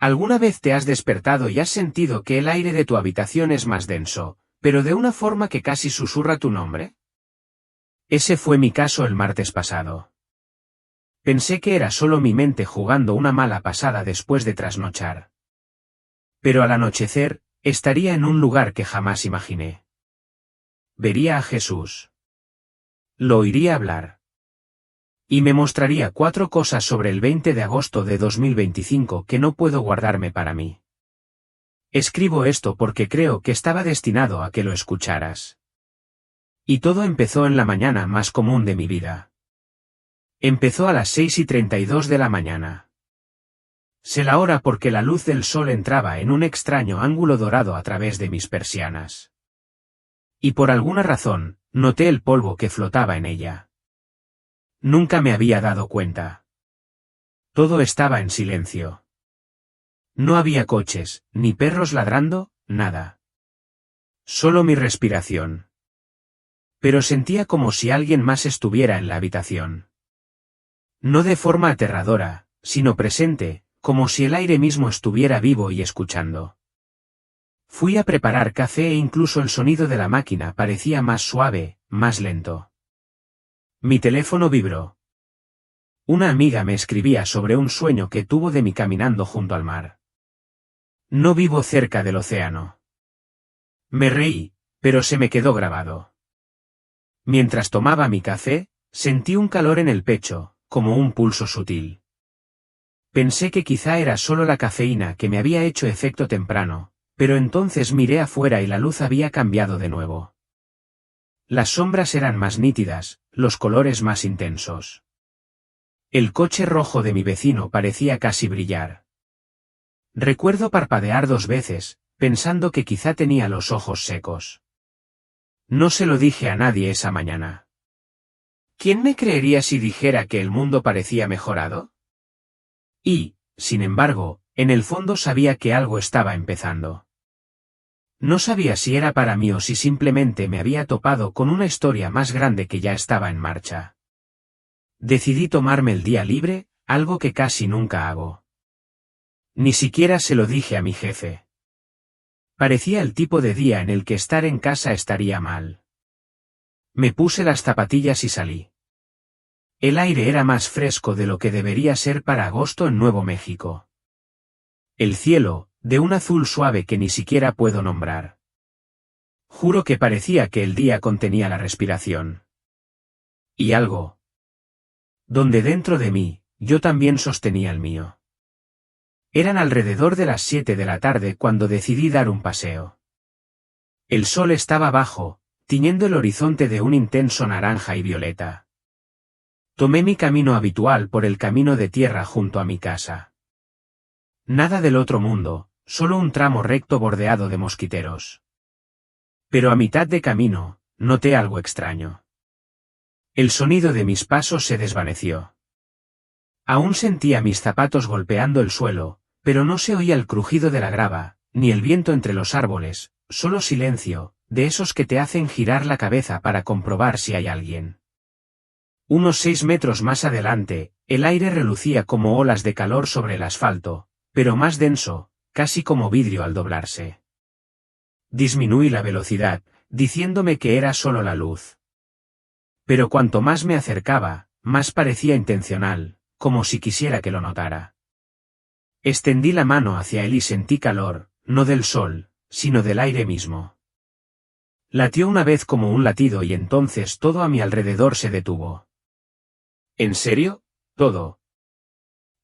¿Alguna vez te has despertado y has sentido que el aire de tu habitación es más denso, pero de una forma que casi susurra tu nombre? Ese fue mi caso el martes pasado. Pensé que era solo mi mente jugando una mala pasada después de trasnochar. Pero al anochecer, estaría en un lugar que jamás imaginé. Vería a Jesús. Lo oiría hablar. Y me mostraría 4 cosas sobre el 20 de agosto de 2025 que no puedo guardarme para mí. Escribo esto porque creo que estaba destinado a que lo escucharas. Y todo empezó en la mañana más común de mi vida. Empezó a las 6:32 de la mañana. Sé la hora porque la luz del sol entraba en un extraño ángulo dorado a través de mis persianas. Y por alguna razón, noté el polvo que flotaba en ella. Nunca me había dado cuenta. Todo estaba en silencio. No había coches, ni perros ladrando, nada. Solo mi respiración. Pero sentía como si alguien más estuviera en la habitación. No de forma aterradora, sino presente, como si el aire mismo estuviera vivo y escuchando. Fui a preparar café e incluso el sonido de la máquina parecía más suave, más lento. Mi teléfono vibró. Una amiga me escribía sobre un sueño que tuvo de mí caminando junto al mar. No vivo cerca del océano. Me reí, pero se me quedó grabado. Mientras tomaba mi café, sentí un calor en el pecho, como un pulso sutil. Pensé que quizá era solo la cafeína que me había hecho efecto temprano, pero entonces miré afuera y la luz había cambiado de nuevo. Las sombras eran más nítidas, los colores más intensos. El coche rojo de mi vecino parecía casi brillar. Recuerdo parpadear 2 veces, pensando que quizá tenía los ojos secos. No se lo dije a nadie esa mañana. ¿Quién me creería si dijera que el mundo parecía mejorado? Y, sin embargo, en el fondo sabía que algo estaba empezando. No sabía si era para mí o si simplemente me había topado con una historia más grande que ya estaba en marcha. Decidí tomarme el día libre, algo que casi nunca hago. Ni siquiera se lo dije a mi jefe. Parecía el tipo de día en el que estar en casa estaría mal. Me puse las zapatillas y salí. El aire era más fresco de lo que debería ser para agosto en Nuevo México. El cielo, de un azul suave que ni siquiera puedo nombrar. Juro que parecía que el día contenía la respiración. Y algo. Donde dentro de mí, yo también sostenía el mío. Eran alrededor de las 7 de la tarde cuando decidí dar un paseo. El sol estaba bajo, tiñendo el horizonte de un intenso naranja y violeta. Tomé mi camino habitual por el camino de tierra junto a mi casa. Nada del otro mundo, solo un tramo recto bordeado de mosquiteros. Pero a mitad de camino, noté algo extraño. El sonido de mis pasos se desvaneció. Aún sentía mis zapatos golpeando el suelo, pero no se oía el crujido de la grava, ni el viento entre los árboles, solo silencio, de esos que te hacen girar la cabeza para comprobar si hay alguien. Unos 6 metros más adelante, el aire relucía como olas de calor sobre el asfalto, pero más denso, casi como vidrio al doblarse. Disminuí la velocidad, diciéndome que era solo la luz. Pero cuanto más me acercaba, más parecía intencional, como si quisiera que lo notara. Extendí la mano hacia él y sentí calor, no del sol, sino del aire mismo. Latió una vez como un latido y entonces todo a mi alrededor se detuvo. ¿En serio? Todo.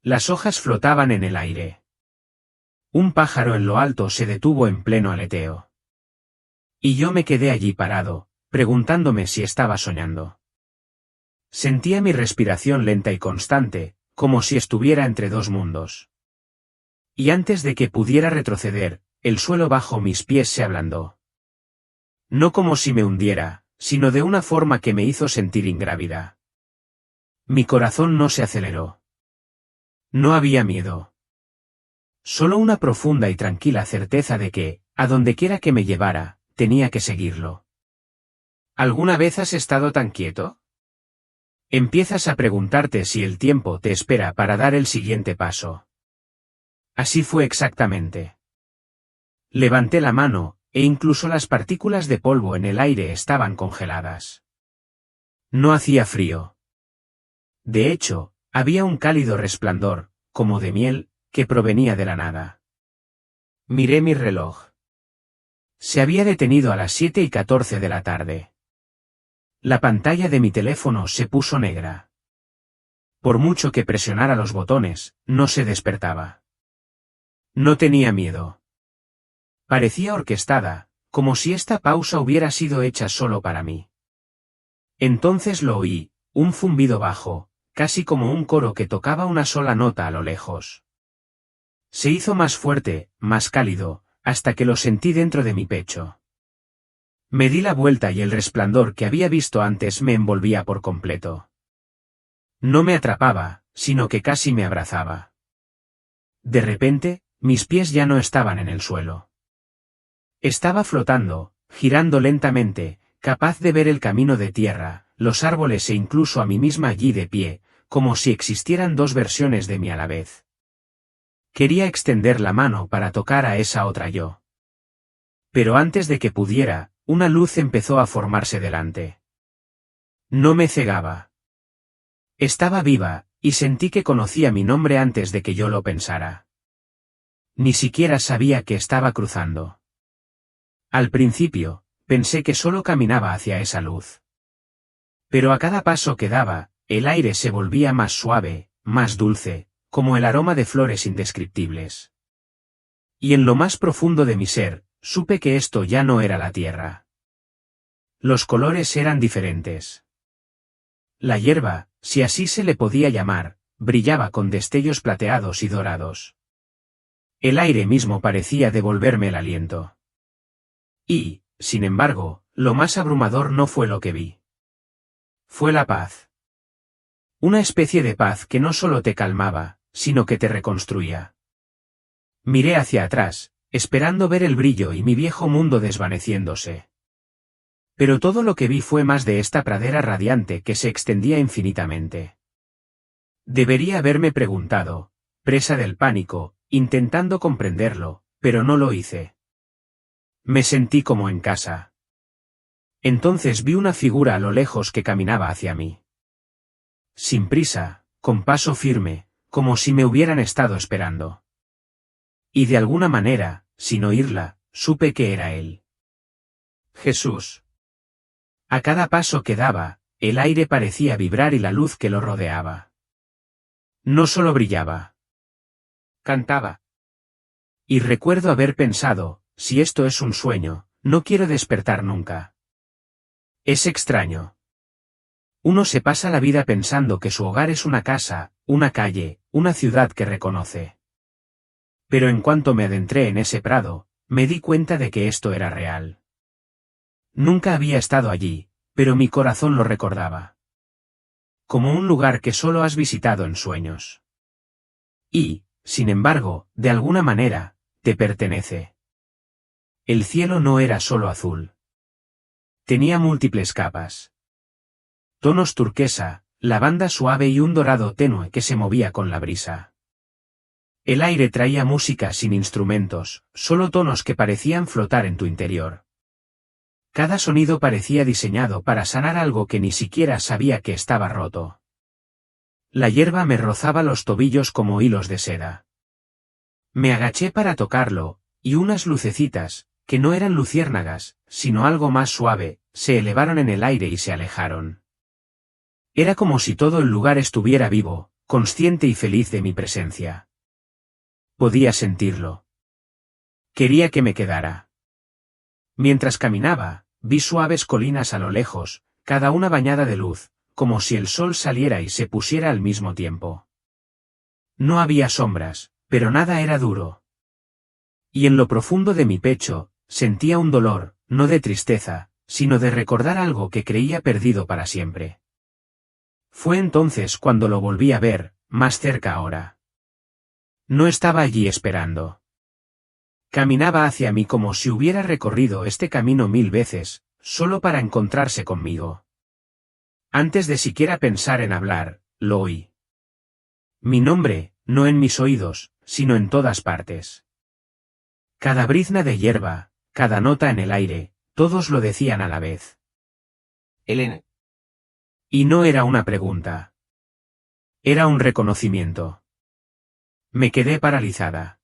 Las hojas flotaban en el aire. Un pájaro en lo alto se detuvo en pleno aleteo. Y yo me quedé allí parado, preguntándome si estaba soñando. Sentía mi respiración lenta y constante, como si estuviera entre 2 mundos. Y antes de que pudiera retroceder, el suelo bajo mis pies se ablandó. No como si me hundiera, sino de una forma que me hizo sentir ingrávida. Mi corazón no se aceleró. No había miedo. Solo una profunda y tranquila certeza de que, a donde quiera que me llevara, tenía que seguirlo. ¿Alguna vez has estado tan quieto? Empiezas a preguntarte si el tiempo te espera para dar el siguiente paso. Así fue exactamente. Levanté la mano, e incluso las partículas de polvo en el aire estaban congeladas. No hacía frío. De hecho, había un cálido resplandor, como de miel, que provenía de la nada. Miré mi reloj. Se había detenido a las 7:14 de la tarde. La pantalla de mi teléfono se puso negra. Por mucho que presionara los botones, no se despertaba. No tenía miedo. Parecía orquestada, como si esta pausa hubiera sido hecha solo para mí. Entonces lo oí, un zumbido bajo, casi como un coro que tocaba una sola nota a lo lejos. Se hizo más fuerte, más cálido, hasta que lo sentí dentro de mi pecho. Me di la vuelta y el resplandor que había visto antes me envolvía por completo. No me atrapaba, sino que casi me abrazaba. De repente, mis pies ya no estaban en el suelo. Estaba flotando, girando lentamente, capaz de ver el camino de tierra, los árboles e incluso a mí misma allí de pie, como si existieran dos versiones de mí a la vez. Quería extender la mano para tocar a esa otra yo. Pero antes de que pudiera, una luz empezó a formarse delante. No me cegaba. Estaba viva, y sentí que conocía mi nombre antes de que yo lo pensara. Ni siquiera sabía que estaba cruzando. Al principio, pensé que solo caminaba hacia esa luz. Pero a cada paso que daba, el aire se volvía más suave, más dulce, como el aroma de flores indescriptibles. Y en lo más profundo de mi ser, supe que esto ya no era la tierra. Los colores eran diferentes. La hierba, si así se le podía llamar, brillaba con destellos plateados y dorados. El aire mismo parecía devolverme el aliento. Y, sin embargo, lo más abrumador no fue lo que vi. Fue la paz. Una especie de paz que no solo te calmaba, sino que te reconstruía. Miré hacia atrás, esperando ver el brillo y mi viejo mundo desvaneciéndose. Pero todo lo que vi fue más de esta pradera radiante que se extendía infinitamente. Debería haberme preguntado, presa del pánico, intentando comprenderlo, pero no lo hice. Me sentí como en casa. Entonces vi una figura a lo lejos que caminaba hacia mí. Sin prisa, con paso firme, como si me hubieran estado esperando. Y de alguna manera, sin oírla, supe que era él. Jesús. A cada paso que daba, el aire parecía vibrar y la luz que lo rodeaba. No solo brillaba. Cantaba. Y recuerdo haber pensado, si esto es un sueño, no quiero despertar nunca. Es extraño. Uno se pasa la vida pensando que su hogar es una casa, una calle, una ciudad que reconoce. Pero en cuanto me adentré en ese prado, me di cuenta de que esto era real. Nunca había estado allí, pero mi corazón lo recordaba. Como un lugar que solo has visitado en sueños. Y, sin embargo, de alguna manera, te pertenece. El cielo no era solo azul. Tenía múltiples capas. Tonos turquesa, lavanda suave y un dorado tenue que se movía con la brisa. El aire traía música sin instrumentos, solo tonos que parecían flotar en tu interior. Cada sonido parecía diseñado para sanar algo que ni siquiera sabía que estaba roto. La hierba me rozaba los tobillos como hilos de seda. Me agaché para tocarlo, y unas lucecitas, que no eran luciérnagas, sino algo más suave, se elevaron en el aire y se alejaron. Era como si todo el lugar estuviera vivo, consciente y feliz de mi presencia. Podía sentirlo. Quería que me quedara. Mientras caminaba, vi suaves colinas a lo lejos, cada una bañada de luz, como si el sol saliera y se pusiera al mismo tiempo. No había sombras, pero nada era duro. Y en lo profundo de mi pecho, sentía un dolor, no de tristeza, sino de recordar algo que creía perdido para siempre. Fue entonces cuando lo volví a ver, más cerca ahora. No estaba allí esperando. Caminaba hacia mí como si hubiera recorrido este camino 1000 veces, solo para encontrarse conmigo. Antes de siquiera pensar en hablar, lo oí. Mi nombre, no en mis oídos, sino en todas partes. Cada brizna de hierba, cada nota en el aire, todos lo decían a la vez. Elena. Y no era una pregunta. Era un reconocimiento. Me quedé paralizada.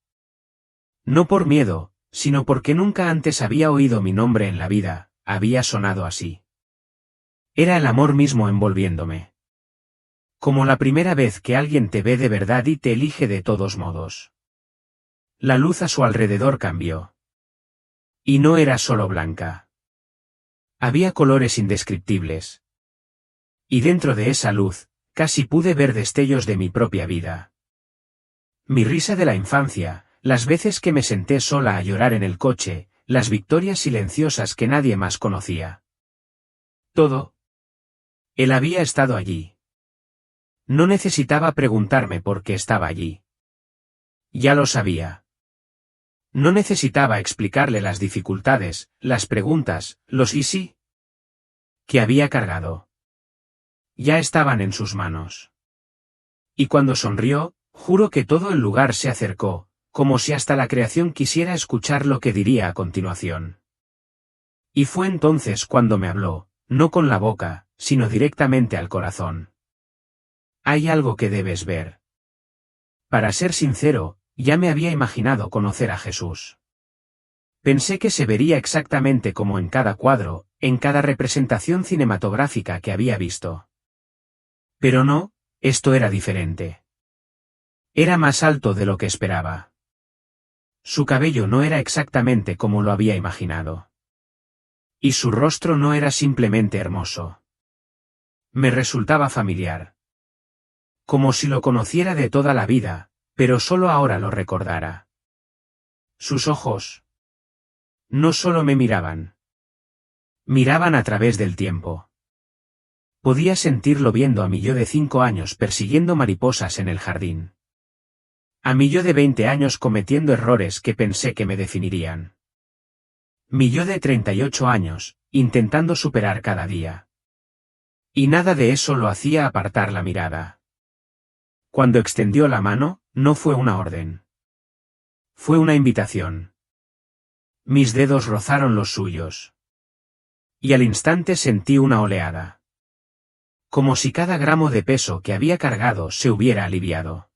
No por miedo, sino porque nunca antes había oído mi nombre en la vida, había sonado así. Era el amor mismo envolviéndome. Como la primera vez que alguien te ve de verdad y te elige de todos modos. La luz a su alrededor cambió. Y no era solo blanca. Había colores indescriptibles. Y dentro de esa luz, casi pude ver destellos de mi propia vida. Mi risa de la infancia, las veces que me senté sola a llorar en el coche, las victorias silenciosas que nadie más conocía. Todo. Él había estado allí. No necesitaba preguntarme por qué estaba allí. Ya lo sabía. No necesitaba explicarle las dificultades, las preguntas, los y sí que había cargado. Ya estaban en sus manos. Y cuando sonrió, juro que todo el lugar se acercó, como si hasta la creación quisiera escuchar lo que diría a continuación. Y fue entonces cuando me habló, no con la boca, sino directamente al corazón. Hay algo que debes ver. Para ser sincero, ya me había imaginado conocer a Jesús. Pensé que se vería exactamente como en cada cuadro, en cada representación cinematográfica que había visto. Pero no, esto era diferente. Era más alto de lo que esperaba. Su cabello no era exactamente como lo había imaginado. Y su rostro no era simplemente hermoso. Me resultaba familiar. Como si lo conociera de toda la vida, pero solo ahora lo recordara. Sus ojos. No solo me miraban. Miraban a través del tiempo. Podía sentirlo viendo a mi yo de 5 años persiguiendo mariposas en el jardín. A mi yo de 20 años cometiendo errores que pensé que me definirían. Mi yo de 38 años, intentando superar cada día. Y nada de eso lo hacía apartar la mirada. Cuando extendió la mano, no fue una orden. Fue una invitación. Mis dedos rozaron los suyos. Y al instante sentí una oleada. Como si cada gramo de peso que había cargado se hubiera aliviado.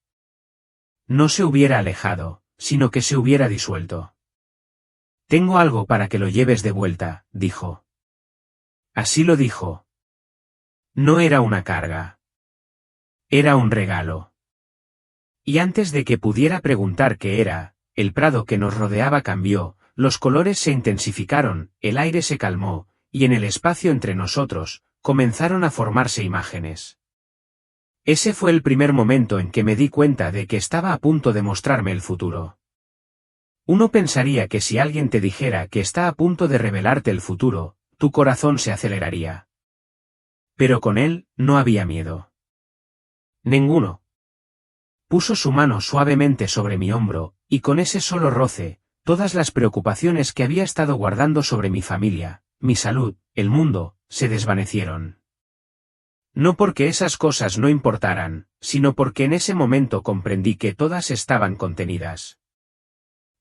No se hubiera alejado, sino que se hubiera disuelto. Tengo algo para que lo lleves de vuelta, dijo. Así lo dijo. No era una carga. Era un regalo. Y antes de que pudiera preguntar qué era, el prado que nos rodeaba cambió, los colores se intensificaron, el aire se calmó, y en el espacio entre nosotros, comenzaron a formarse imágenes. Ese fue el primer momento en que me di cuenta de que estaba a punto de mostrarme el futuro. Uno pensaría que si alguien te dijera que está a punto de revelarte el futuro, tu corazón se aceleraría. Pero con él, no había miedo. Ninguno. Puso su mano suavemente sobre mi hombro, y con ese solo roce, todas las preocupaciones que había estado guardando sobre mi familia, mi salud, el mundo, se desvanecieron. No porque esas cosas no importaran, sino porque en ese momento comprendí que todas estaban contenidas.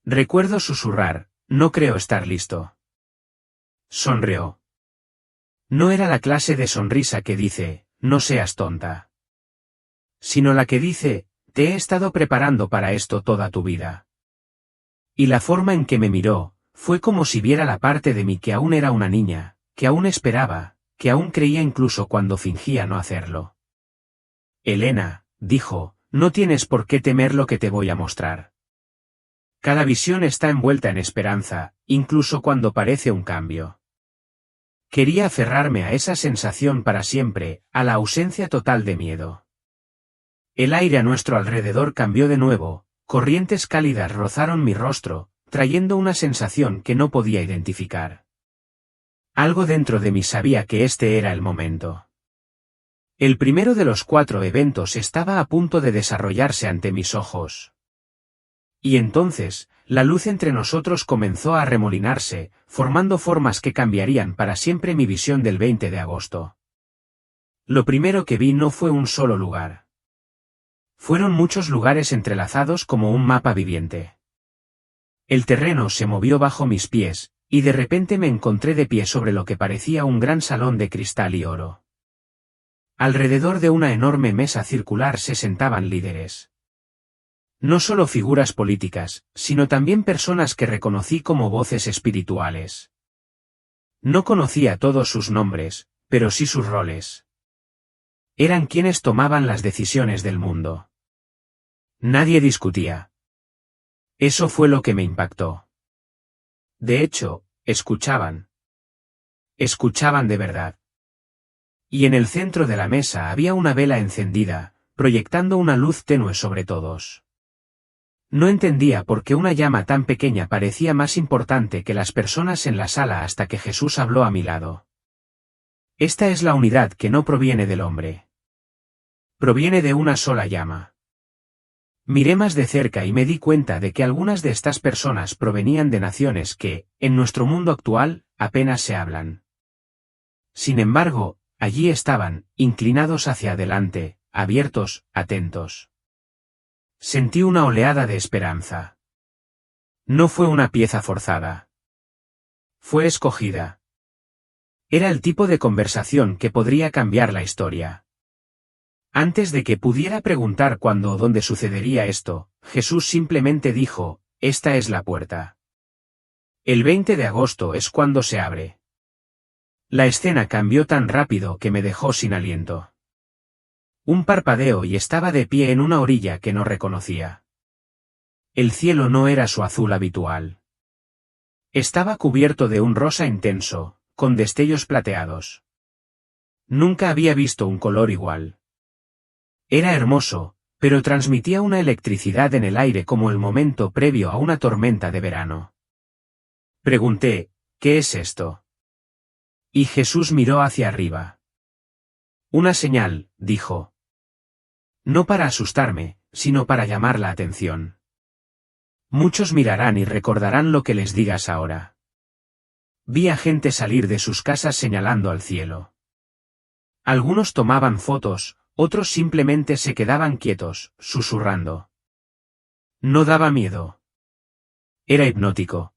Recuerdo susurrar, no creo estar listo. Sonrió. No era la clase de sonrisa que dice, no seas tonta. Sino la que dice, te he estado preparando para esto toda tu vida. Y la forma en que me miró, fue como si viera la parte de mí que aún era una niña, que aún esperaba, que aún creía incluso cuando fingía no hacerlo. Elena, dijo, no tienes por qué temer lo que te voy a mostrar. Cada visión está envuelta en esperanza, incluso cuando parece un cambio. Quería aferrarme a esa sensación para siempre, a la ausencia total de miedo. El aire a nuestro alrededor cambió de nuevo, corrientes cálidas rozaron mi rostro, trayendo una sensación que no podía identificar. Algo dentro de mí sabía que este era el momento. El primero de los 4 eventos estaba a punto de desarrollarse ante mis ojos. Y entonces, la luz entre nosotros comenzó a arremolinarse, formando formas que cambiarían para siempre mi visión del 20 de agosto. Lo primero que vi no fue un solo lugar. Fueron muchos lugares entrelazados como un mapa viviente. El terreno se movió bajo mis pies, y de repente me encontré de pie sobre lo que parecía un gran salón de cristal y oro. Alrededor de una enorme mesa circular se sentaban líderes. No solo figuras políticas, sino también personas que reconocí como voces espirituales. No conocía todos sus nombres, pero sí sus roles. Eran quienes tomaban las decisiones del mundo. Nadie discutía. Eso fue lo que me impactó. De hecho, escuchaban. Escuchaban de verdad. Y en el centro de la mesa había una vela encendida, proyectando una luz tenue sobre todos. No entendía por qué una llama tan pequeña parecía más importante que las personas en la sala hasta que Jesús habló a mi lado. Esta es la unidad que no proviene del hombre. Proviene de una sola llama. Miré más de cerca y me di cuenta de que algunas de estas personas provenían de naciones que, en nuestro mundo actual, apenas se hablan. Sin embargo, allí estaban, inclinados hacia adelante, abiertos, atentos. Sentí una oleada de esperanza. No fue una pieza forzada. Fue escogida. Era el tipo de conversación que podría cambiar la historia. Antes de que pudiera preguntar cuándo o dónde sucedería esto, Jesús simplemente dijo, esta es la puerta. El 20 de agosto es cuando se abre. La escena cambió tan rápido que me dejó sin aliento. Un parpadeo y estaba de pie en una orilla que no reconocía. El cielo no era su azul habitual. Estaba cubierto de un rosa intenso, con destellos plateados. Nunca había visto un color igual. Era hermoso, pero transmitía una electricidad en el aire como el momento previo a una tormenta de verano. Pregunté, ¿qué es esto? Y Jesús miró hacia arriba. Una señal, dijo. No para asustarme, sino para llamar la atención. Muchos mirarán y recordarán lo que les digas ahora. Vi a gente salir de sus casas señalando al cielo. Algunos tomaban fotos, otros simplemente se quedaban quietos, susurrando. No daba miedo. Era hipnótico.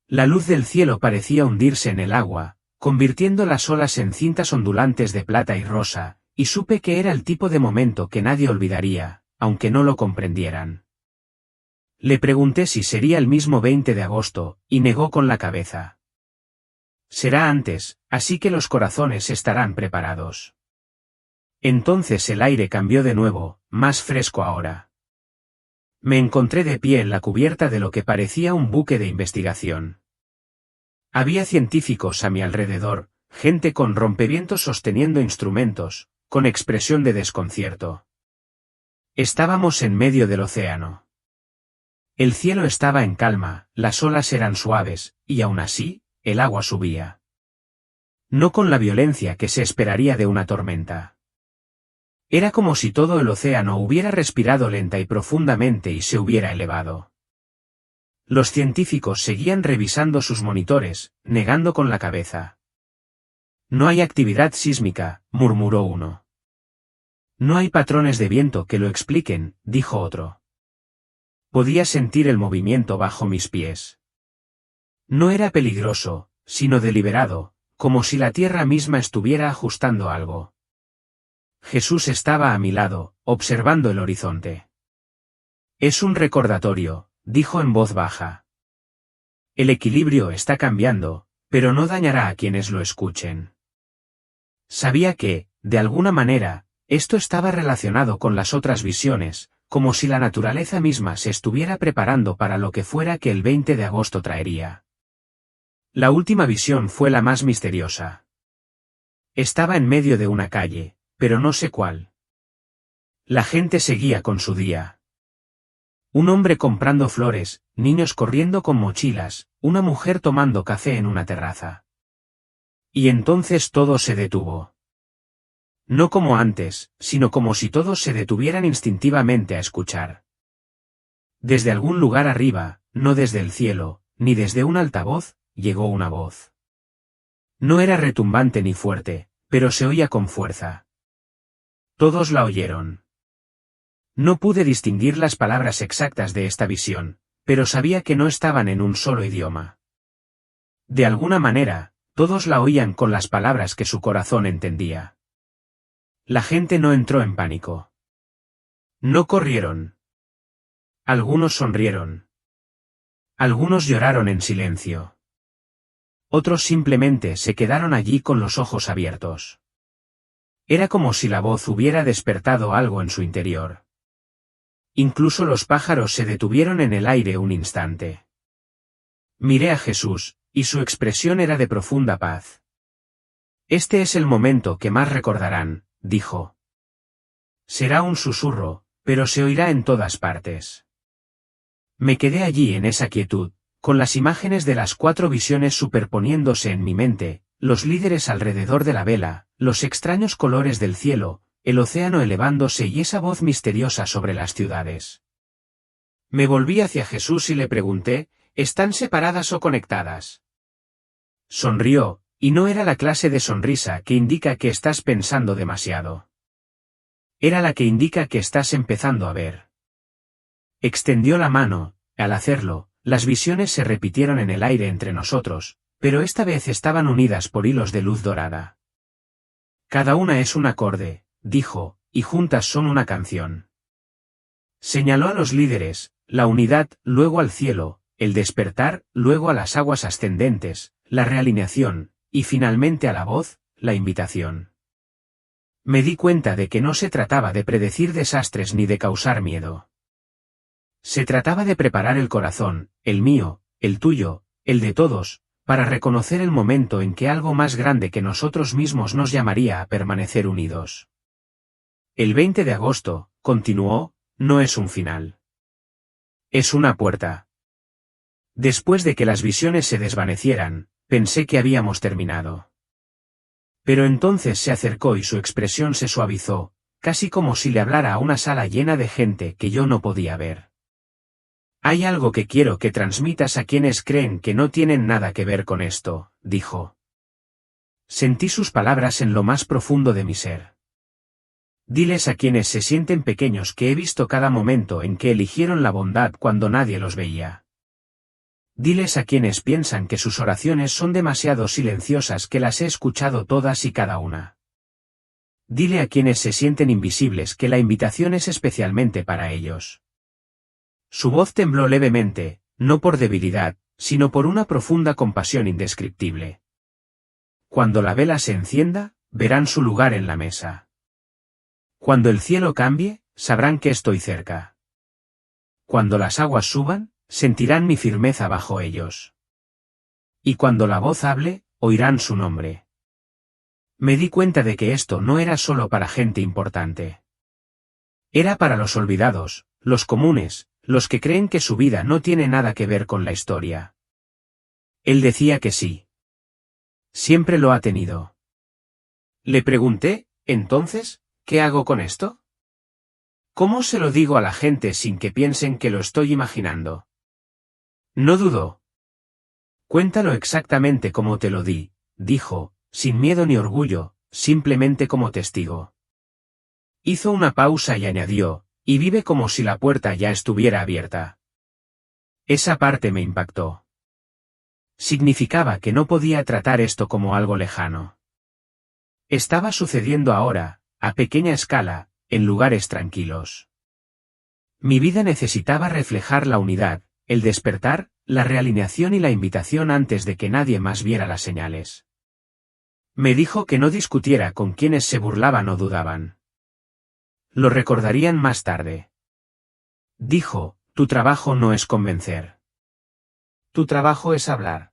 La luz del cielo parecía hundirse en el agua, convirtiendo las olas en cintas ondulantes de plata y rosa, y supe que era el tipo de momento que nadie olvidaría, aunque no lo comprendieran. Le pregunté si sería el mismo 20 de agosto, y negó con la cabeza. Será antes, así que los corazones estarán preparados. Entonces el aire cambió de nuevo, más fresco ahora. Me encontré de pie en la cubierta de lo que parecía un buque de investigación. Había científicos a mi alrededor, gente con rompevientos sosteniendo instrumentos, con expresión de desconcierto. Estábamos en medio del océano. El cielo estaba en calma, las olas eran suaves, y aún así, el agua subía. No con la violencia que se esperaría de una tormenta. Era como si todo el océano hubiera respirado lenta y profundamente y se hubiera elevado. Los científicos seguían revisando sus monitores, negando con la cabeza. No hay actividad sísmica, murmuró uno. No hay patrones de viento que lo expliquen, dijo otro. Podía sentir el movimiento bajo mis pies. No era peligroso, sino deliberado, como si la tierra misma estuviera ajustando algo. Jesús estaba a mi lado, observando el horizonte. Es un recordatorio, dijo en voz baja. El equilibrio está cambiando, pero no dañará a quienes lo escuchen. Sabía que, de alguna manera, esto estaba relacionado con las otras visiones, como si la naturaleza misma se estuviera preparando para lo que fuera que el 20 de agosto traería. La última visión fue la más misteriosa. Estaba en medio de una calle, pero no sé cuál. La gente seguía con su día. Un hombre comprando flores, niños corriendo con mochilas, una mujer tomando café en una terraza. Y entonces todo se detuvo. No como antes, sino como si todos se detuvieran instintivamente a escuchar. Desde algún lugar arriba, no desde el cielo, ni desde un altavoz, llegó una voz. No era retumbante ni fuerte, pero se oía con fuerza. Todos la oyeron. No pude distinguir las palabras exactas de esta visión, pero sabía que no estaban en un solo idioma. De alguna manera, todos la oían con las palabras que su corazón entendía. La gente no entró en pánico. No corrieron. Algunos sonrieron. Algunos lloraron en silencio. Otros simplemente se quedaron allí con los ojos abiertos. Era como si la voz hubiera despertado algo en su interior. Incluso los pájaros se detuvieron en el aire un instante. Miré a Jesús, y su expresión era de profunda paz. Este es el momento que más recordarán, dijo. Será un susurro, pero se oirá en todas partes. Me quedé allí en esa quietud, con las imágenes de las 4 visiones superponiéndose en mi mente, los líderes alrededor de la vela, los extraños colores del cielo, el océano elevándose y esa voz misteriosa sobre las ciudades. Me volví hacia Jesús y le pregunté, ¿están separadas o conectadas? Sonrió, y no era la clase de sonrisa que indica que estás pensando demasiado. Era la que indica que estás empezando a ver. Extendió la mano, al hacerlo, las visiones se repitieron en el aire entre nosotros, pero esta vez estaban unidas por hilos de luz dorada. Cada una es un acorde, dijo, y juntas son una canción. Señaló a los líderes, la unidad, luego al cielo, el despertar, luego a las aguas ascendentes, la realineación, y finalmente a la voz, la invitación. Me di cuenta de que no se trataba de predecir desastres ni de causar miedo. Se trataba de preparar el corazón, el mío, el tuyo, el de todos, para reconocer el momento en que algo más grande que nosotros mismos nos llamaría a permanecer unidos. El 20 de agosto, continuó, no es un final. Es una puerta. Después de que las visiones se desvanecieran, pensé que habíamos terminado. Pero entonces se acercó y su expresión se suavizó, casi como si le hablara a una sala llena de gente que yo no podía ver. Hay algo que quiero que transmitas a quienes creen que no tienen nada que ver con esto, dijo. Sentí sus palabras en lo más profundo de mi ser. Diles a quienes se sienten pequeños que he visto cada momento en que eligieron la bondad cuando nadie los veía. Diles a quienes piensan que sus oraciones son demasiado silenciosas que las he escuchado todas y cada una. Dile a quienes se sienten invisibles que la invitación es especialmente para ellos. Su voz tembló levemente, no por debilidad, sino por una profunda compasión indescriptible. Cuando la vela se encienda, verán su lugar en la mesa. Cuando el cielo cambie, sabrán que estoy cerca. Cuando las aguas suban, sentirán mi firmeza bajo ellos. Y cuando la voz hable, oirán su nombre. Me di cuenta de que esto no era solo para gente importante. Era para los olvidados, los comunes, los que creen que su vida no tiene nada que ver con la historia. Él decía que sí. Siempre lo ha tenido. Le pregunté, entonces, ¿qué hago con esto? ¿Cómo se lo digo a la gente sin que piensen que lo estoy imaginando? No dudó. Cuéntalo exactamente como te lo di, dijo, sin miedo ni orgullo, simplemente como testigo. Hizo una pausa y añadió, y vive como si la puerta ya estuviera abierta. Esa parte me impactó. Significaba que no podía tratar esto como algo lejano. Estaba sucediendo ahora, a pequeña escala, en lugares tranquilos. Mi vida necesitaba reflejar la unidad, el despertar, la realineación y la invitación antes de que nadie más viera las señales. Me dijo que no discutiera con quienes se burlaban o dudaban. Lo recordarían más tarde. Dijo, tu trabajo no es convencer. Tu trabajo es hablar.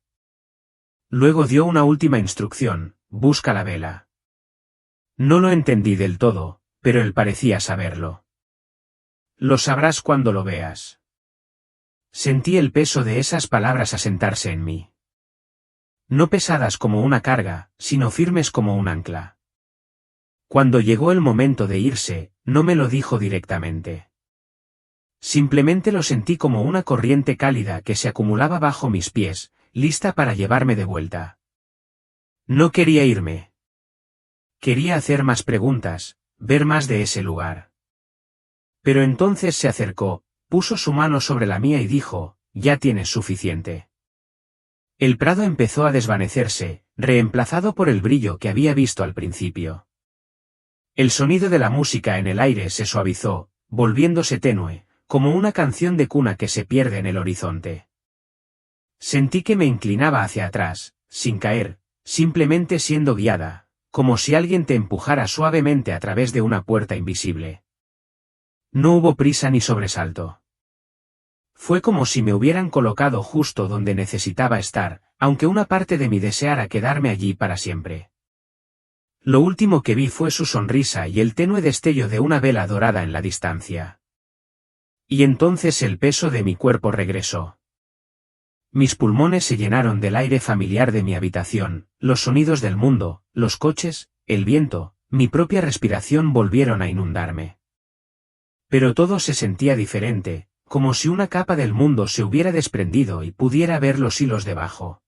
Luego dio una última instrucción, busca la vela. No lo entendí del todo, pero él parecía saberlo. Lo sabrás cuando lo veas. Sentí el peso de esas palabras asentarse en mí. No pesadas como una carga, sino firmes como un ancla. Cuando llegó el momento de irse, no me lo dijo directamente. Simplemente lo sentí como una corriente cálida que se acumulaba bajo mis pies, lista para llevarme de vuelta. No quería irme. Quería hacer más preguntas, ver más de ese lugar. Pero entonces se acercó, puso su mano sobre la mía y dijo, «Ya tienes suficiente». El prado empezó a desvanecerse, reemplazado por el brillo que había visto al principio. El sonido de la música en el aire se suavizó, volviéndose tenue, como una canción de cuna que se pierde en el horizonte. Sentí que me inclinaba hacia atrás, sin caer, simplemente siendo guiada, como si alguien te empujara suavemente a través de una puerta invisible. No hubo prisa ni sobresalto. Fue como si me hubieran colocado justo donde necesitaba estar, aunque una parte de mí deseara quedarme allí para siempre. Lo último que vi fue su sonrisa y el tenue destello de una vela dorada en la distancia. Y entonces el peso de mi cuerpo regresó. Mis pulmones se llenaron del aire familiar de mi habitación, los sonidos del mundo, los coches, el viento, mi propia respiración volvieron a inundarme. Pero todo se sentía diferente, como si una capa del mundo se hubiera desprendido y pudiera ver los hilos debajo.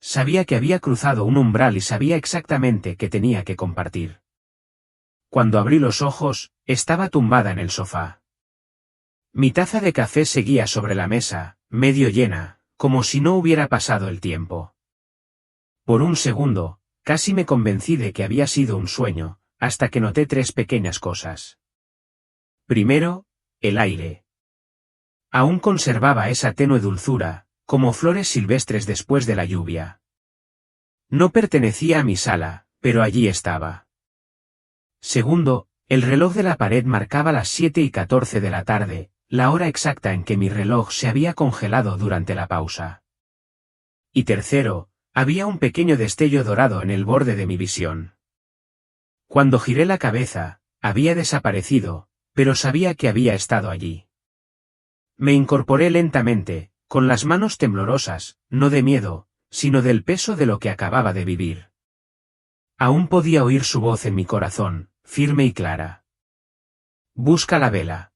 Sabía que había cruzado un umbral y sabía exactamente qué tenía que compartir. Cuando abrí los ojos, estaba tumbada en el sofá. Mi taza de café seguía sobre la mesa, medio llena, como si no hubiera pasado el tiempo. Por un segundo, casi me convencí de que había sido un sueño, hasta que noté tres pequeñas cosas. Primero, el aire. Aún conservaba esa tenue dulzura, como flores silvestres después de la lluvia. No pertenecía a mi sala, pero allí estaba. Segundo, el reloj de la pared marcaba las 7:14 de la tarde, la hora exacta en que mi reloj se había congelado durante la pausa. Y tercero, había un pequeño destello dorado en el borde de mi visión. Cuando giré la cabeza, había desaparecido, pero sabía que había estado allí. Me incorporé lentamente, con las manos temblorosas, no de miedo, sino del peso de lo que acababa de vivir. Aún podía oír su voz en mi corazón, firme y clara. Busca la vela.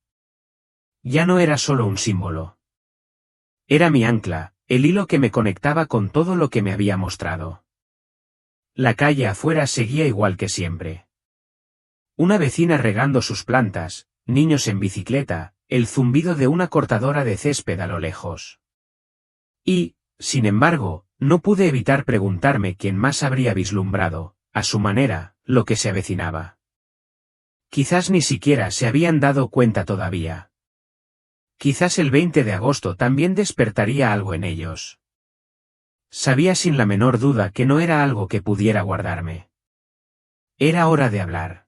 Ya no era solo un símbolo. Era mi ancla, el hilo que me conectaba con todo lo que me había mostrado. La calle afuera seguía igual que siempre. Una vecina regando sus plantas, niños en bicicleta, el zumbido de una cortadora de césped a lo lejos. Y, sin embargo, no pude evitar preguntarme quién más habría vislumbrado, a su manera, lo que se avecinaba. Quizás ni siquiera se habían dado cuenta todavía. Quizás el 20 de agosto también despertaría algo en ellos. Sabía sin la menor duda que no era algo que pudiera guardarme. Era hora de hablar.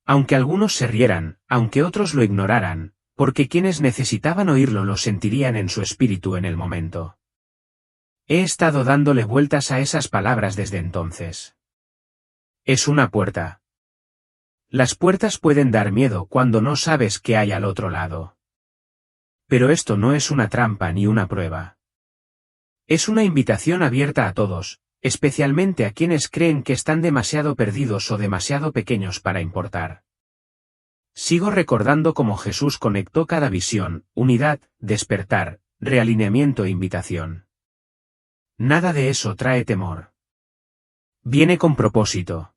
Aunque algunos se rieran, aunque otros lo ignoraran, porque quienes necesitaban oírlo lo sentirían en su espíritu en el momento. He estado dándole vueltas a esas palabras desde entonces. Es una puerta. Las puertas pueden dar miedo cuando no sabes qué hay al otro lado. Pero esto no es una trampa ni una prueba. Es una invitación abierta a todos, especialmente a quienes creen que están demasiado perdidos o demasiado pequeños para importar. Sigo recordando cómo Jesús conectó cada visión, unidad, despertar, realineamiento e invitación. Nada de eso trae temor. Viene con propósito.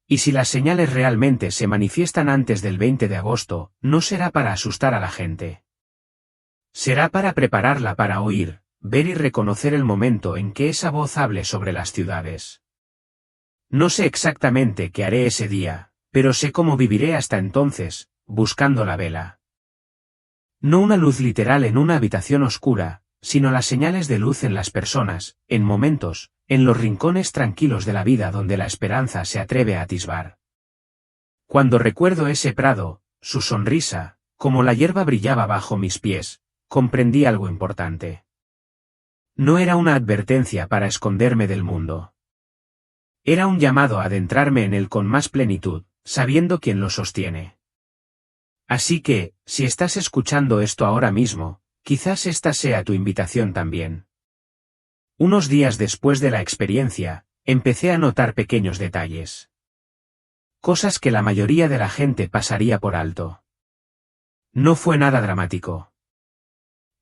Y si las señales realmente se manifiestan antes del 20 de agosto, no será para asustar a la gente. Será para prepararla para oír, ver y reconocer el momento en que esa voz hable sobre las ciudades. No sé exactamente qué haré ese día, pero sé cómo viviré hasta entonces, buscando la vela. No una luz literal en una habitación oscura, sino las señales de luz en las personas, en momentos, en los rincones tranquilos de la vida donde la esperanza se atreve a atisbar. Cuando recuerdo ese prado, su sonrisa, como la hierba brillaba bajo mis pies, comprendí algo importante. No era una advertencia para esconderme del mundo. Era un llamado a adentrarme en él con más plenitud, sabiendo quién lo sostiene. Así que, si estás escuchando esto ahora mismo, quizás esta sea tu invitación también. Unos días después de la experiencia, empecé a notar pequeños detalles. Cosas que la mayoría de la gente pasaría por alto. No fue nada dramático.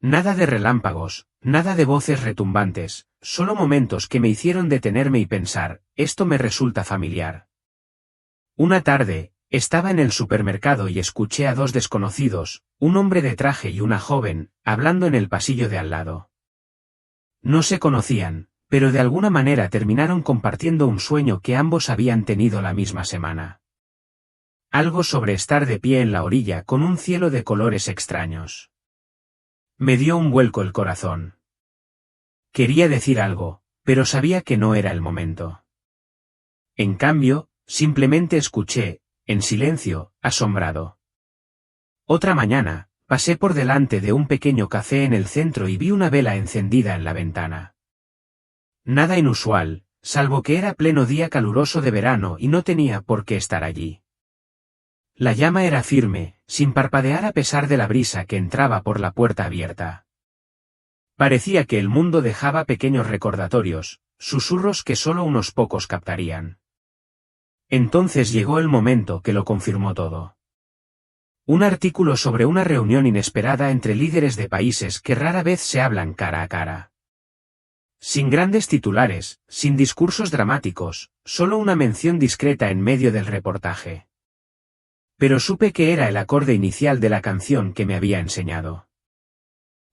Nada de relámpagos, nada de voces retumbantes, solo momentos que me hicieron detenerme y pensar, esto me resulta familiar. Una tarde, Estaba en el supermercado y escuché a dos desconocidos, un hombre de traje y una joven, hablando en el pasillo de al lado. No se conocían, pero de alguna manera terminaron compartiendo un sueño que ambos habían tenido la misma semana. Algo sobre estar de pie en la orilla con un cielo de colores extraños. Me dio un vuelco el corazón. Quería decir algo, pero sabía que no era el momento. En cambio, simplemente escuché, en silencio, asombrado. Otra mañana, pasé por delante de un pequeño café en el centro y vi una vela encendida en la ventana. Nada inusual, salvo que era pleno día caluroso de verano y no tenía por qué estar allí. La llama era firme, sin parpadear a pesar de la brisa que entraba por la puerta abierta. Parecía que el mundo dejaba pequeños recordatorios, susurros que solo unos pocos captarían. Entonces llegó el momento que lo confirmó todo. Un artículo sobre una reunión inesperada entre líderes de países que rara vez se hablan cara a cara. Sin grandes titulares, sin discursos dramáticos, solo una mención discreta en medio del reportaje. Pero supe que era el acorde inicial de la canción que me había enseñado.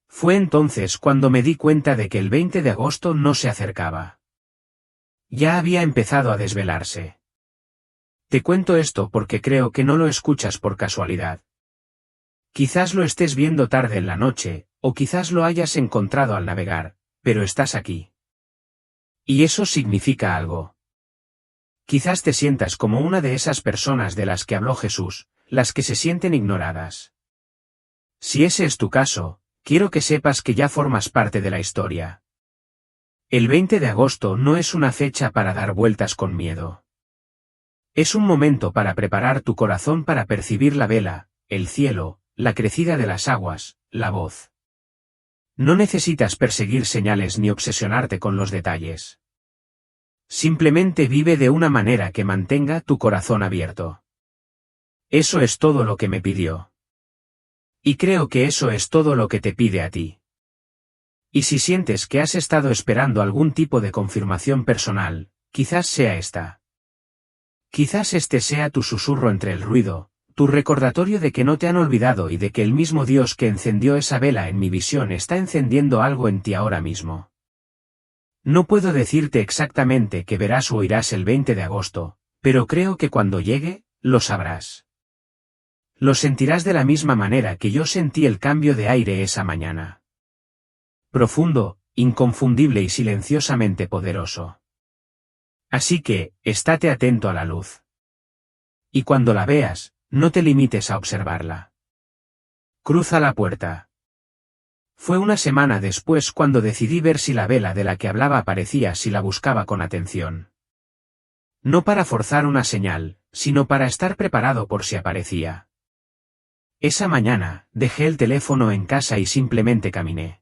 Fue entonces cuando me di cuenta de que el 20 de agosto no se acercaba. Ya había empezado a desvelarse. Te cuento esto porque creo que no lo escuchas por casualidad. Quizás lo estés viendo tarde en la noche, o quizás lo hayas encontrado al navegar, pero estás aquí. Y eso significa algo. Quizás te sientas como una de esas personas de las que habló Jesús, las que se sienten ignoradas. Si ese es tu caso, quiero que sepas que ya formas parte de la historia. El 20 de agosto no es una fecha para dar vueltas con miedo. Es un momento para preparar tu corazón para percibir la vela, el cielo, la crecida de las aguas, la voz. No necesitas perseguir señales ni obsesionarte con los detalles. Simplemente vive de una manera que mantenga tu corazón abierto. Eso es todo lo que me pidió. Y creo que eso es todo lo que te pide a ti. Y si sientes que has estado esperando algún tipo de confirmación personal, quizás sea esta. Quizás este sea tu susurro entre el ruido, tu recordatorio de que no te han olvidado y de que el mismo Dios que encendió esa vela en mi visión está encendiendo algo en ti ahora mismo. No puedo decirte exactamente qué verás o oirás el 20 de agosto, pero creo que cuando llegue, lo sabrás. Lo sentirás de la misma manera que yo sentí el cambio de aire esa mañana. Profundo, inconfundible y silenciosamente poderoso. Así que, estate atento a la luz. Y cuando la veas, no te limites a observarla. Cruza la puerta. Fue una semana después cuando decidí ver si la vela de la que hablaba aparecía si la buscaba con atención. No para forzar una señal, sino para estar preparado por si aparecía. Esa mañana, dejé el teléfono en casa y simplemente caminé.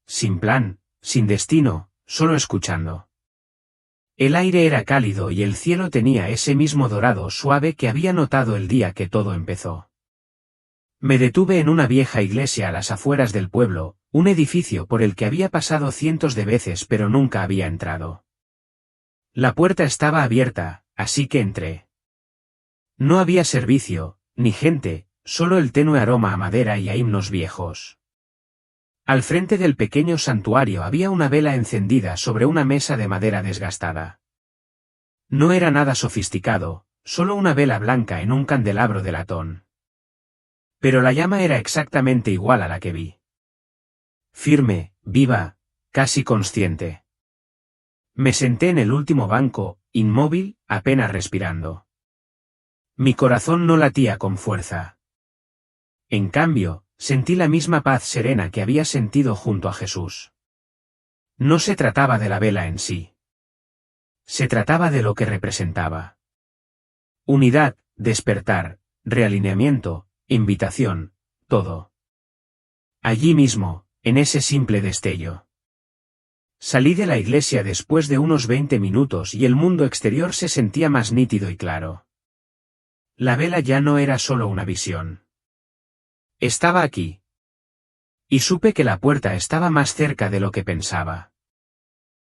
Sin plan, sin destino, solo escuchando. El aire era cálido y el cielo tenía ese mismo dorado suave que había notado el día que todo empezó. Me detuve en una vieja iglesia a las afueras del pueblo, un edificio por el que había pasado cientos de veces pero nunca había entrado. La puerta estaba abierta, así que entré. No había servicio, ni gente, solo el tenue aroma a madera y a himnos viejos. Al frente del pequeño santuario había una vela encendida sobre una mesa de madera desgastada. No era nada sofisticado, solo una vela blanca en un candelabro de latón. Pero la llama era exactamente igual a la que vi. Firme, viva, casi consciente. Me senté en el último banco, inmóvil, apenas respirando. Mi corazón no latía con fuerza. En cambio, sentí la misma paz serena que había sentido junto a Jesús. No se trataba de la vela en sí. Se trataba de lo que representaba. Unidad, despertar, realineamiento, invitación, todo. Allí mismo, en ese simple destello. Salí de la iglesia después de unos 20 minutos y el mundo exterior se sentía más nítido y claro. La vela ya no era solo una visión. Estaba aquí. Y supe que la puerta estaba más cerca de lo que pensaba.